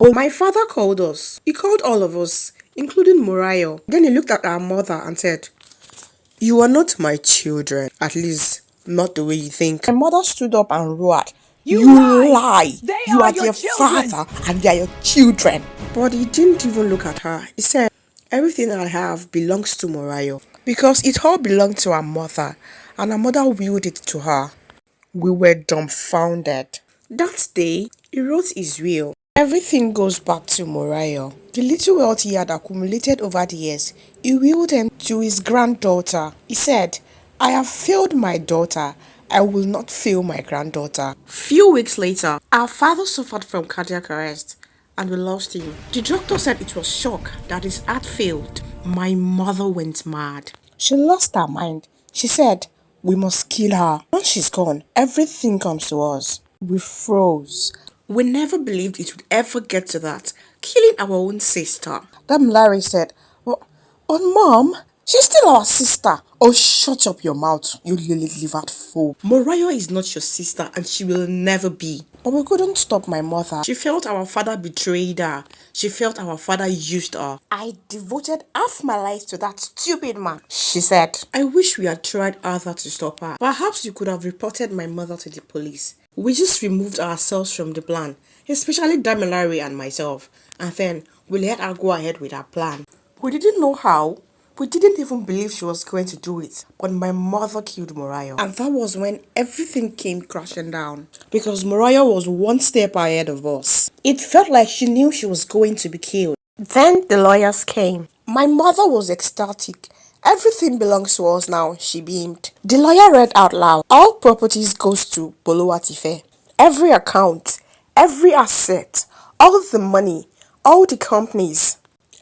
My father called us. He called all of us, including Morayo. Then he looked at our mother and said, "You are not my children, at least not the way you think." My mother stood up and roared, "You lie! You are their father and they are your children." But he didn't even look at her. He said, "Everything I have belongs to Morayo because it all belonged to our mother and our mother willed it to her." We were dumbfounded. That day, he wrote his will. Everything goes back to Morayo. The little wealth he had accumulated over the years, he willed them to his granddaughter. He said, "I have failed my daughter. I will not fail my granddaughter." Few weeks later, our father suffered from cardiac arrest and we lost him. The doctor said it was shock that his heart failed. My mother went mad. She lost her mind. She said, "We must kill her. Once she's gone, everything comes to us." We froze. We never believed it would ever get to that. Killing our own sister. Then Larry said, "But Mom, she's still our sister." "Oh, shut up your mouth, you lily-livered fool. Morayo is not your sister and she will never be." But we couldn't stop my mother. She felt our father betrayed her. She felt our father used her. "I devoted half my life to that stupid man," she said. I wish we had tried harder to stop her. Perhaps you could have reported my mother to the police. We just removed ourselves from the plan, especially Damilare and myself, and then we let her go ahead with her plan. We didn't know how. We didn't even believe she was going to do it. But my mother killed Morayo. And that was when everything came crashing down. Because Morayo was one step ahead of us. It felt like she knew she was going to be killed. Then the lawyers came. My mother was ecstatic. "Everything belongs to us now," she beamed. The lawyer read out loud, "All properties goes to Boluwatife. Every account, every asset, all the money, all the companies.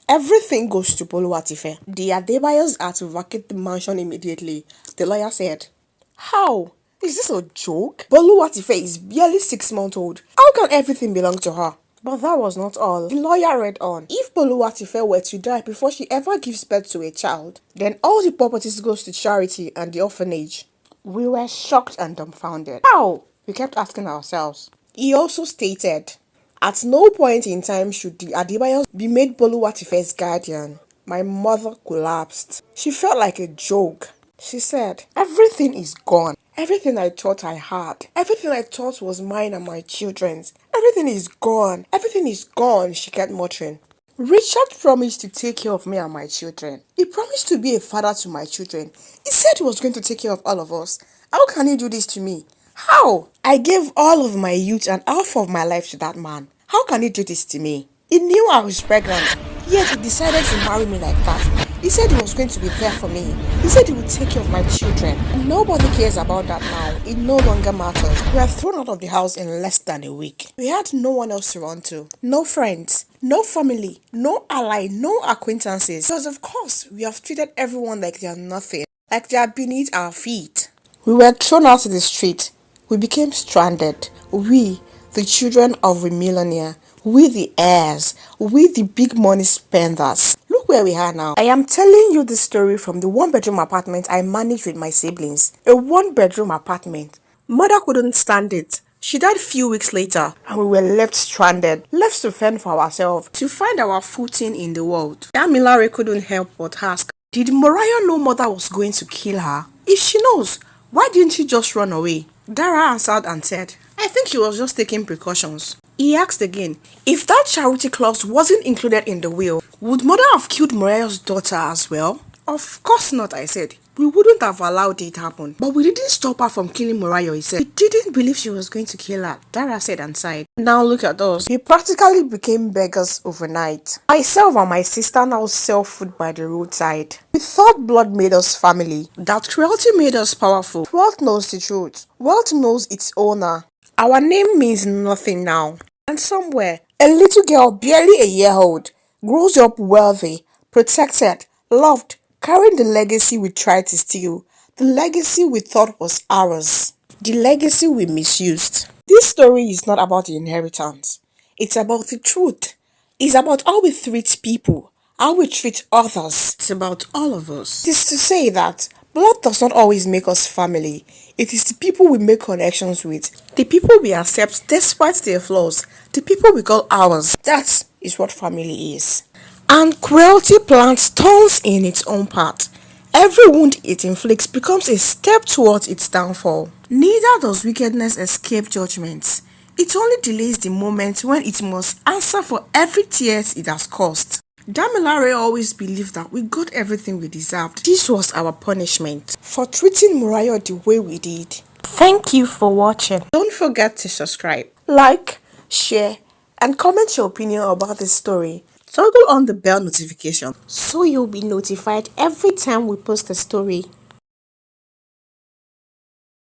Everything goes to Boluwatife. The Adebayos are to vacate the mansion immediately." The lawyer said, "How? Is this a joke? Boluwatife is barely 6 months old. How can everything belong to her?" But that was not all. The lawyer read on. "If Boluwatife were to die before she ever gives birth to a child, then all the properties goes to charity and the orphanage." We were shocked and dumbfounded. How? We kept asking ourselves. He also stated, "At no point in time should the Adebayos be made Boluwatife's guardian." My mother collapsed. She felt like a joke. She said, "Everything is gone. Everything I thought I had. Everything I thought was mine and my children's. Everything is gone. Everything is gone," she kept muttering. "Richard promised to take care of me and my children. He promised to be a father to my children. He said he was going to take care of all of us. How can he do this to me? How? I gave all of my youth and half of my life to that man. How can he do this to me? He knew I was pregnant, yet he decided to marry me like that. He said he was going to be there for me. He said he would take care of my children. Nobody cares about that now. It no longer matters. We were thrown out of the house in less than a week. We had no one else to run to. No friends, no family, no ally, no acquaintances. Because of course, we have treated everyone like they are nothing. Like they are beneath our feet. We were thrown out to the street. We became stranded. We, the children of a millionaire. We the heirs. We the big money spenders. Look where we are now. I am telling you this story from the one-bedroom apartment I managed with my siblings. A one-bedroom apartment. Mother couldn't stand it. She died few weeks later and we were left stranded. Left to fend for ourselves. To find our footing in the world. Damilare couldn't help but ask, did Morayo know mother was going to kill her? If she knows, why didn't she just run away? Dara answered and said, I think she was just taking precautions. He asked again, if that charity clause wasn't included in the will, would mother have killed Morayo's daughter as well? Of course not, I said. We wouldn't have allowed it happen. But we didn't stop her from killing Morayo, he said. We didn't believe she was going to kill her, Dara said and sighed. Now look at us. We practically became beggars overnight. Myself and my sister now sell food by the roadside. We thought blood made us family. That cruelty made us powerful. Wealth knows the truth. Wealth knows its owner. Our name means nothing now. And somewhere, a little girl barely a year old grows up wealthy, protected, loved, carrying the legacy we tried to steal, the legacy we thought was ours, the legacy we misused. This story is not about the inheritance. It's about the truth. It's about how we treat people, how we treat others. It's about all of us. It is to say that Blood does not always make us family. It is the people we make connections with, the people we accept despite their flaws, the people we call ours. That is what family is. And cruelty plants thorns in its own path. Every wound it inflicts becomes a step towards its downfall. Neither does wickedness escape judgment. It only delays the moment when it must answer for every tears it has caused. Damilare always believed that we got everything we deserved. This was our punishment for treating Murayo the way we did. Thank you for watching. Don't forget to subscribe, like, share, and comment your opinion about this story. Toggle on the bell notification so you'll be notified every time we post a story.